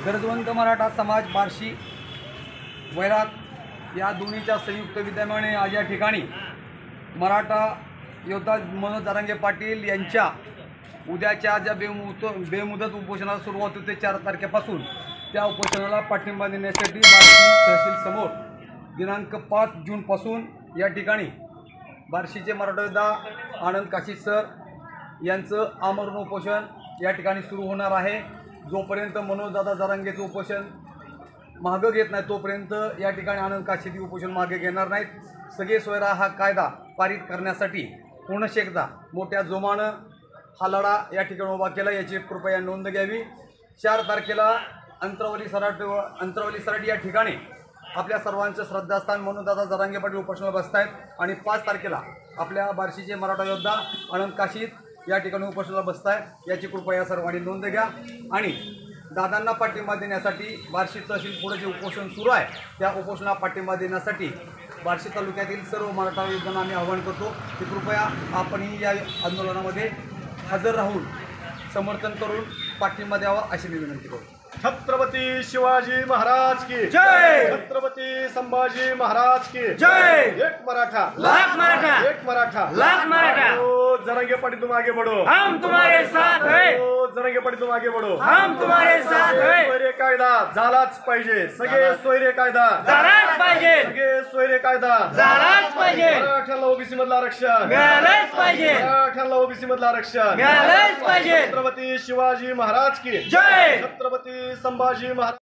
गरजवंत मराठा समाज बार्शी वैराग या दोन्हीच्या संयुक्त विद्यमाने आज या ठिकाणी मराठा योद्धा मनोज जरांगे पाटील यांच्या उद्याच्या ज्या बेमुदत उपोषणाला सुरुवात होते 4 तारखेपासून त्या उपोषणाला पाठिंबा देण्यासाठी बार्शी तहसील समोर दिनांक 5 जूनपासून या ठिकाणी बार्शीचे मराठा योद्धा आनंद काशीद सर यांचं आमरण उपोषण या ठिकाणी सुरू होणार आहे। जोपर्यंत मनोजदादा जरांगेचं उपोषण मागं घेत नाही तोपर्यंत या ठिकाणी आनंद काशीद उपोषण मागे घेणार नाहीत। सगळे सोयरा हा कायदा पारित करण्यासाठी पुन्हा एकदा मोठ्या जोमानं हा लढा या ठिकाणी उभा केला, याची कृपया नोंद घ्यावी। 4 तारखेला अंतरावली सराट या ठिकाणी आपल्या सर्वांचं श्रद्धास्थान मनोजदादा जरांगे पाटील उपोषणाला बसत आहेत आणि 5 तारखेला आपल्या बार्शीचे मराठा योद्धा आनंद काशीद या ठिकाणी उपोषणाला बसत आहेत, याची कृपया सर्वांनी नोंद घ्या। आणि दादांना पाठिंबा देण्यासाठी बार्शी तहसील पुढे जे उपोषण सुरू आहे त्या उपोषणाला पाठिंबा देण्यासाठी बार्शी तालुक्यातील सर्व मराठा योद्धांना आम्ही आवाहन करतो की कृपया आपणही या आंदोलनामध्ये हजर राहून समर्थन करून पाठिंबा द्यावा अशी मी विनंती करतो। छत्रपती शिवाजी महाराज की जय। छत्रपती संभाजी महाराज की जय। एक मराठा लाख मराठा, एक मराठा लाख मराठा। जरांगे पाटील तुम आगे बढ़ो, हम तुम्हारे साथ हैं। जरांगे पाटील तुम आगे बढ़ो, हम तुम्हारे साथ हैं। सोयरे कायदा झालाच पाहिजे, सगळे सोयरे कायदा झालाच पाहिजे, सगळे सोयरे कायदा झालाच पाहिजे। मराठ्याला ओबीसी मधलं आरक्षण मिळालंच पाहिजे, मराठ्याला ओबीसी मधलं आरक्षण मिळालंच पाहिजे। छत्रपती शिवाजी महाराज की जय। छत्रपती संभाजी महाराज।